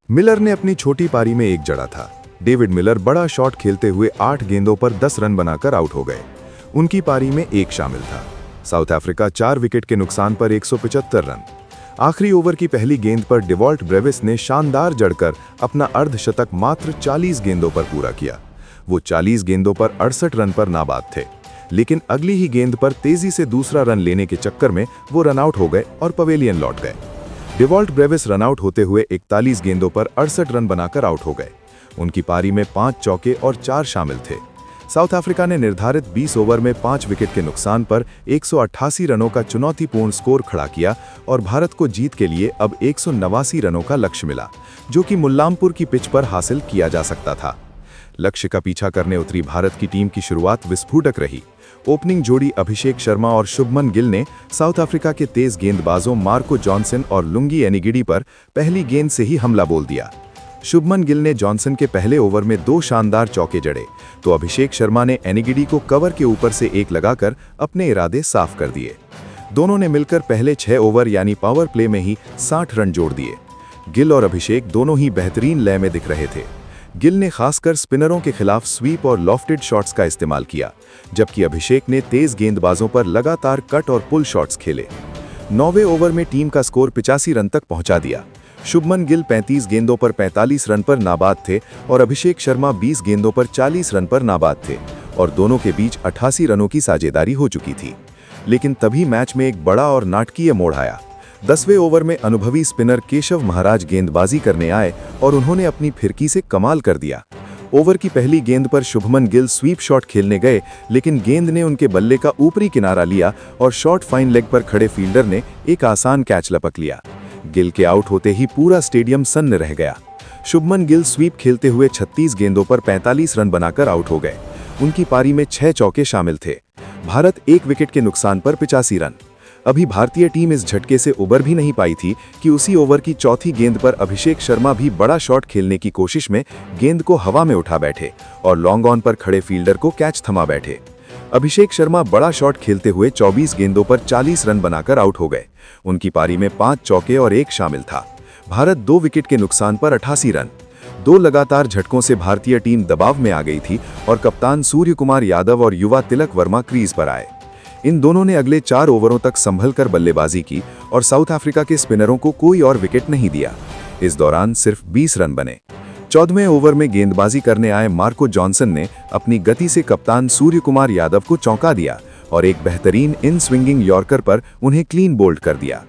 Miller ने अपनी छोटी पारी में एक जड़ा था। डेविड मिलर बड़ा शॉट खेलते हुए 8 गेंदों पर 10 रन बनाकर आउट हो गए। उनकी पारी में एक शामिल था। साउथ अफ्रीका 4 विकेट के नुकसान पर 175 रन। आखिरी ओवर की पहली गेंद पर डेवॉल्ट ब्रेविस ने शानदार जड़कर अपना अर्धशतक मात्र 40 गेंदों पर पूरा किया। वो 40 गेंदों पर 68 रन पर नाबाद थे, लेकिन अगली ही गेंद पर तेजी से दूसरा रन लेने के चक्कर में वो रनआउट हो गए और पवेलियन लौट गए। डेवॉल्ट ब्रेविस रनआउट होते हुए 41 गेंदों पर 68 रन बनाकर आउट हो गए। उनकी पारी में 5 चौके और 4 शामिल थे। साउथ अफ्रीका ने निर्धारित 20 ओवर में 5 विकेट के नुकसान पर 188 रनों का चुनौतीपूर्ण स्कोर खड़ा किया और भारत को जीत के लिए अब 189 रनों का लक्ष्य मिला, जो कि मुल्लामपुर की पिच पर हासिल किया जा सकता था। लक्ष्य का पीछा करने उतरी भारत की टीम की शुरुआत विस्फोटक रही। ओपनिंग जोड़ी अभिषेक शर्मा और शुभमन गिल ने साउथ अफ्रीका के तेज गेंदबाजों मार्को जॉनसन और लुंगी एनिगिडी पर पहली गेंद से ही हमला बोल दिया। शुभमन गिल ने जॉनसन के पहले ओवर में 2 शानदार चौके जड़े, तो अभिषेक शर्मा ने एनिगिडी को कवर के ऊपर से एक लगाकर अपने इरादे साफ कर दिए। दोनों ने मिलकर पहले 6 ओवर यानी पावर प्ले में ही 60 रन जोड़ दिए। गिल और अभिषेक दोनों ही बेहतरीन लय में दिख रहे थे। गिल ने खासकर स्पिनरों के खिलाफ स्वीप और लॉफ्टेड शॉट्स का इस्तेमाल किया, जबकि अभिषेक ने तेज गेंदबाजों पर लगातार कट और पुल शॉट्स खेले। 9वें ओवर में टीम का स्कोर 85 रन तक पहुंचा दिया। शुभमन गिल 35 गेंदों पर 45 रन पर नाबाद थे और अभिषेक शर्मा 20 गेंदों पर 40 रन पर नाबाद थे और दोनों के बीच 88 रनों की साझेदारी हो चुकी थी। लेकिन तभी मैच में एक बड़ा और नाटकीय मोड़ आया। 10वें ओवर में अनुभवी स्पिनर केशव महाराज गेंदबाजी करने आए और उन्होंने अपनी फिरकी से कमाल कर दिया। ओवर की पहली गेंद पर शुभमन गिल स्वीप शॉट खेलने गए, लेकिन गेंद ने उनके बल्ले का ऊपरी किनारा लिया और शॉर्ट फाइन लेग पर खड़े फील्डर ने एक आसान कैच लपक लिया। गिल के आउट होते ही पूरा स्टेडियम सन्न रह गया। शुभमन गिल स्वीप खेलते हुए 36 गेंदों पर 45 रन बनाकर आउट हो गए। उनकी पारी में 6 चौके शामिल थे। भारत 1 विकेट के नुकसान पर 85 रन। अभी भारतीय टीम इस झटके से उबर भी नहीं पाई थी कि उसी ओवर की चौथी गेंद पर अभिषेक शर्मा भी बड़ा शॉट खेलने की कोशिश में गेंद को हवा में उठा बैठे और लॉन्ग ऑन पर खड़े फील्डर को कैच थमा बैठे। अभिषेक शर्मा बड़ा शॉट खेलते हुए 24 गेंदों पर 40 रन बनाकर आउट हो गए। उनकी पारी में 5 चौके और 1 शामिल था। भारत 2 विकेट के नुकसान पर 88 रन। 2 लगातार झटकों से भारतीय टीम दबाव में आ गई थी और कप्तान सूर्य कुमार यादव और युवा तिलक वर्मा क्रीज पर आए। इन दोनों ने अगले 4 ओवरों तक संभल कर बल्लेबाजी की और साउथ अफ्रीका के स्पिनरों को कोई और विकेट नहीं दिया। इस दौरान सिर्फ 20 रन बने। 14वें ओवर में गेंदबाजी करने आए मार्को जॉनसन ने अपनी गति से कप्तान सूर्य कुमार यादव को चौंका दिया और एक बेहतरीन इन स्विंगिंग यॉर्कर पर उन्हें क्लीन बोल्ड कर दिया।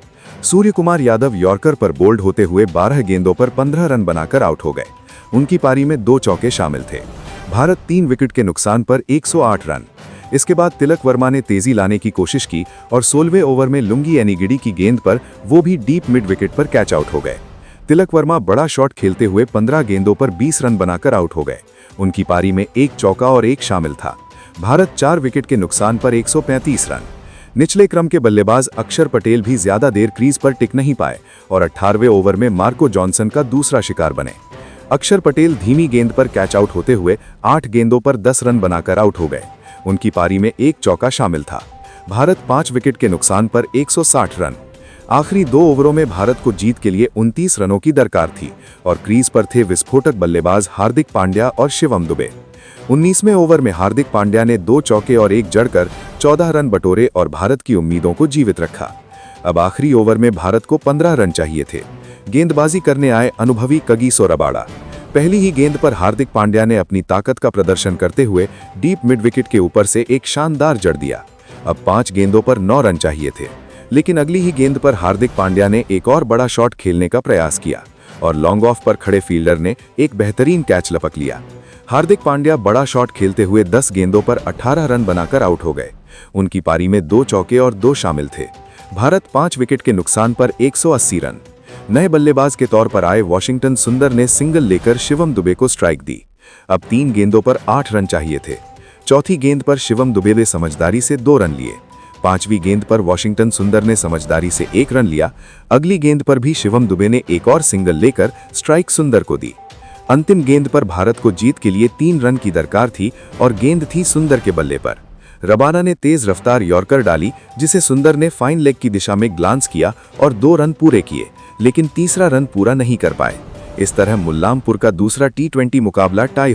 सूर्य कुमार यादव यॉर्कर पर बोल्ड होते हुए 12 गेंदों पर 15 रन बनाकर आउट हो गए। उनकी पारी में 2 चौके शामिल थे। भारत 3 विकेट के नुकसान पर 108 रन। इसके बाद तिलक वर्मा ने तेजी लाने की कोशिश की और 16वें ओवर में लुंगी एनिगिडी की गेंद पर वो भी डीप मिड विकेट पर कैच आउट हो गए। तिलक वर्मा बड़ा शॉट खेलते हुए 15 गेंदों पर 20 रन बनाकर आउट हो गए। उनकी पारी में 1 चौका और 1 शामिल था। भारत 4 विकेट के नुकसान पर 135 रन। निचले क्रम के बल्लेबाज अक्षर पटेल भी ज्यादा देर क्रीज पर टिक नहीं पाए और 18वें ओवर में मार्को जॉनसन का दूसरा शिकार बने। अक्षर पटेल धीमी गेंद पर कैच आउट होते हुए 8 गेंदों पर 10 रन बनाकर आउट हो गए। उनकी पारी में 1 चौका शामिल था। भारत 5 विकेट के नुकसान पर 160 रन। आखिरी 2 ओवरों में भारत को जीत के लिए 29 रनों की दरकार थी और क्रीज पर थे विस्फोटक बल्लेबाज हार्दिक पांड्या और शिवम दुबे। 19वें ओवर में हार्दिक पांड्या ने 2 चौके और 1 जड़कर 14 रन बटोरे और भारत की उम्मीदों को जीवित रखा। अब आखिरी ओवर में भारत को 15 रन चाहिए थे। गेंदबाजी करने आए अनुभवी कगिसो रबाडा। पहली ही गेंद पर हार्दिक पांड्या ने अपनी ताकत का प्रदर्शन करते हुए डीप मिड विकेट के ऊपर से एक शानदार जड़ दिया। अब 5 गेंदों पर 9 रन चाहिए थे, लेकिन अगली ही गेंद पर हार्दिक पांड्या ने एक और बड़ा शॉट खेलने का प्रयास किया और लॉन्ग ऑफ पर खड़े फील्डर ने एक बेहतरीन कैच लपक लिया। हार्दिक पांड्या बड़ा शॉट खेलते हुए 10 गेंदों पर 18 रन बनाकर आउट हो गए। उनकी पारी में 2 चौके और 2 शामिल थे। भारत 5 विकेट के नुकसान पर 180 रन। नए बल्लेबाज के तौर पर आए वॉशिंगटन सुंदर ने सिंगल लेकर शिवम दुबे को स्ट्राइक दी। अब 3 गेंदों पर 8 रन चाहिए थे। चौथी गेंद पर शिवम दुबे ने समझदारी से 2 रन लिए। 5वीं गेंद पर वॉशिंगटन सुंदर ने समझदारी से 1 रन लिया। अगली गेंद पर भी शिवम दुबे ने एक और सिंगल लेकर स्ट्राइक सुंदर को दी। अंतिम गेंद पर भारत को जीत के लिए 3 रन की दरकार थी और गेंद थी सुंदर के बल्ले पर। रबाडा ने तेज रफ्तार यॉर्कर डाली, जिसे सुंदर ने फाइन लेग की दिशा में ग्लांस किया और 2 रन पूरे किए, लेकिन तीसरा रन पूरा नहीं कर पाए। इस तरह मुल्लामपुर का दूसरा T20 मुकाबला टाई